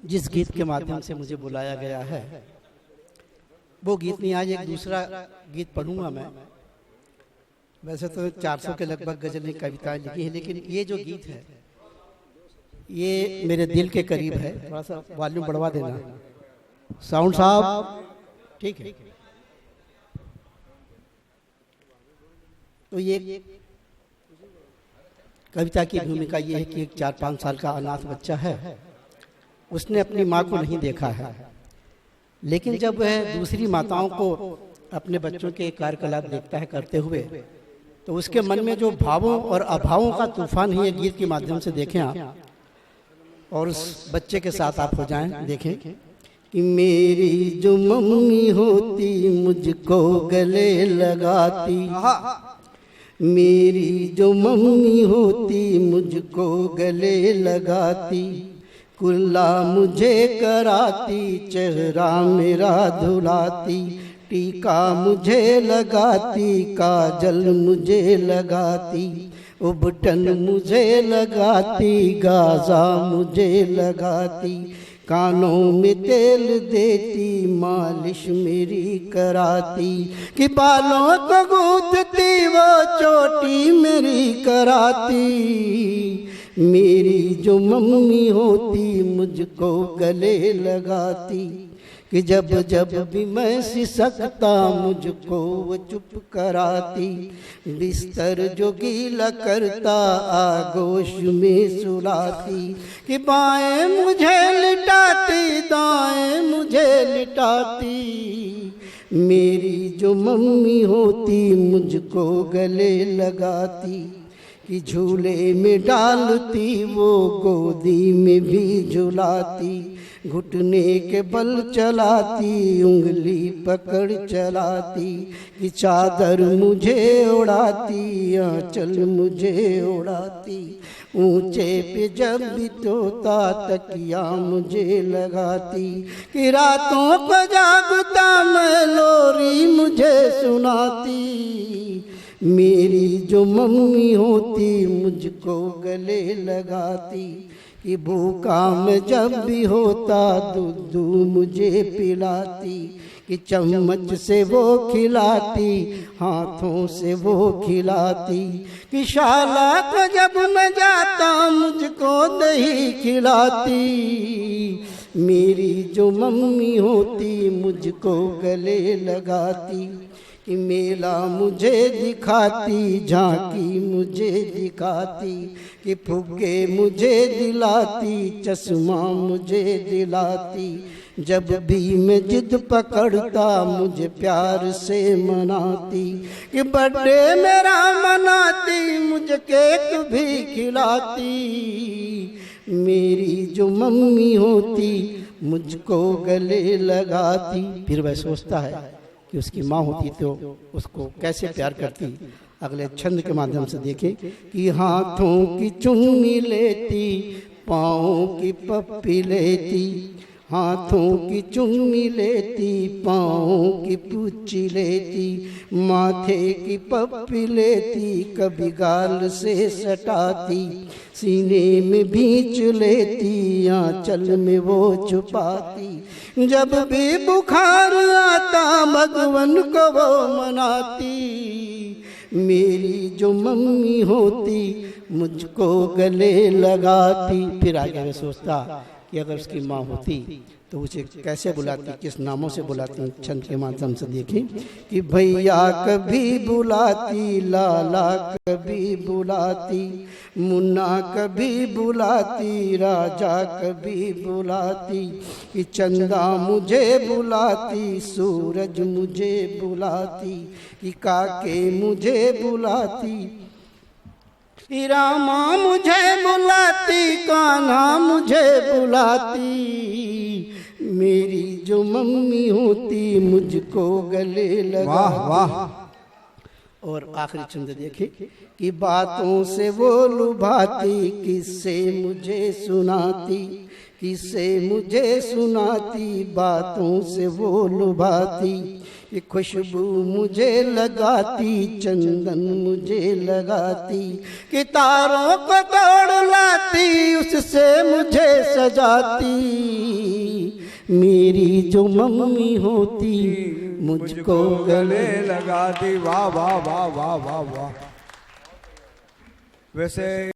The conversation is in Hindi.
जिस गीत के माध्यम से मुझे बुलाया गया है वो गीत नहीं, आज एक दूसरा गीत पढ़ूंगा मैं। वैसे तो 400 के लगभग गजल की कविताएं लिखी है, लेकिन ये जो गीत है ये मेरे दिल के करीब है। थोड़ा सा वॉल्यूम बढ़वा देना साउंड साहब, ठीक है। तो ये कविता की भूमिका ये है कि एक 4-5 साल का अनाथ बच्चा है, उसने अपनी माँ को नहीं देखा है, लेकिन जब वह दूसरी माताओं को अपने बच्चों के कार्यकलाप देखता है करते हुए, तो उसके मन में जो भावों और अभावों का तूफान ही गीत के माध्यम से देखें आप, और उस बच्चे के साथ आप हो जाएं। देखें कि मेरी जो मम्मी होती मुझको गले लगाती, मेरी जो मम्मी होती मुझको गले लगाती, कुल्ला मुझे कराती, चेहरा मेरा धुलाती, टीका मुझे लगाती, काजल मुझे लगाती, उबटन मुझे लगाती, गाजा मुझे लगाती, कानों में तेल देती, मालिश मेरी कराती, कि बालों को गूंथती वो चोटी मेरी कराती। मेरी जो मम्मी होती मुझको गले लगाती, कि जब जब भी मैं सिसकता मुझको वो चुप कराती, बिस्तर जो गीला करता आगोश में सुलाती, कि बाएं मुझे लिटाती दाएं मुझे लिटाती। मेरी जो मम्मी होती मुझको गले लगाती, कि झूले में डालती वो गोदी में भी झुलाती, घुटने के बल चलाती, उंगली पकड़ चलाती, कि चादर मुझे उड़ाती, आंचल मुझे उड़ाती, ऊंचे पे जब भी तोता तकिया मुझे लगाती, कि रातों को जागता मैं लोरी मुझे सुनाती। मेरी जो मम्मी होती मुझको गले लगाती, कि भूखा मैं जब भी होता दूध मुझे पिलाती, कि चम्मच से वो खिलाती, हाथों से वो खिलाती, कि शाला को जब मैं जाता मुझको दही खिलाती। मेरी जो मम्मी होती मुझको गले लगाती, कि मेला मुझे दिखाती, झांकी मुझे दिखाती, कि फुग्गे मुझे दिलाती, चश्मा मुझे दिलाती, जब भी मैं जिद पकड़ता मुझे प्यार से मनाती, कि बर्थडे मेरा मनाती, मुझे केक भी खिलाती। मेरी जो मम्मी होती मुझको गले लगाती। फिर वह सोचता है कि उसकी माँ होती तो उसको कैसे प्यार करती। अगले छंद के माध्यम से देखें कि हाथों की चुन्नी लेती, पाँव की पप्पी लेती, हाथों की चुन्नी लेती, पाँव की पूछी लेती, माथे की पप्पी लेती, कभी गाल से सटाती, सीने में भींच लेती, आंचल में वो छुपाती, जब भी बुखार आता भगवान को वो मनाती। मेरी जो मम्मी होती मुझको गले लगाती। फिर आगे सोचता कि अगर उसकी माँ होती तो उसे कैसे बुलाती, किस नामों से बुलाती। छंद के माध्यम से देखें कि भैया कभी बुलाती, लाला कभी बुलाती, मुन्ना कभी बुलाती, राजा कभी बुलाती, कि चंदा मुझे बुलाती, सूरज मुझे बुलाती, कि काके मुझे बुलाती, रामा मुझे बुलाती, कान्हा मुझे बुलाती। मेरी जो मम्मी होती मुझको गले लगा। वाह वाह। और आखिरी छंद देखे कि बातों से वो लुभाती, किससे मुझे सुनाती, किससे मुझे सुनाती, बातों से वो लुभाती, कि खुशबू मुझे लगाती, चंदन मुझे लगाती, कि तारों को तोड़ लाती, उससे मुझे सजाती। मेरी जो मम्मी होती मुझको गले लगाती। वाह वाह वाह वाह वाह वाह। वैसे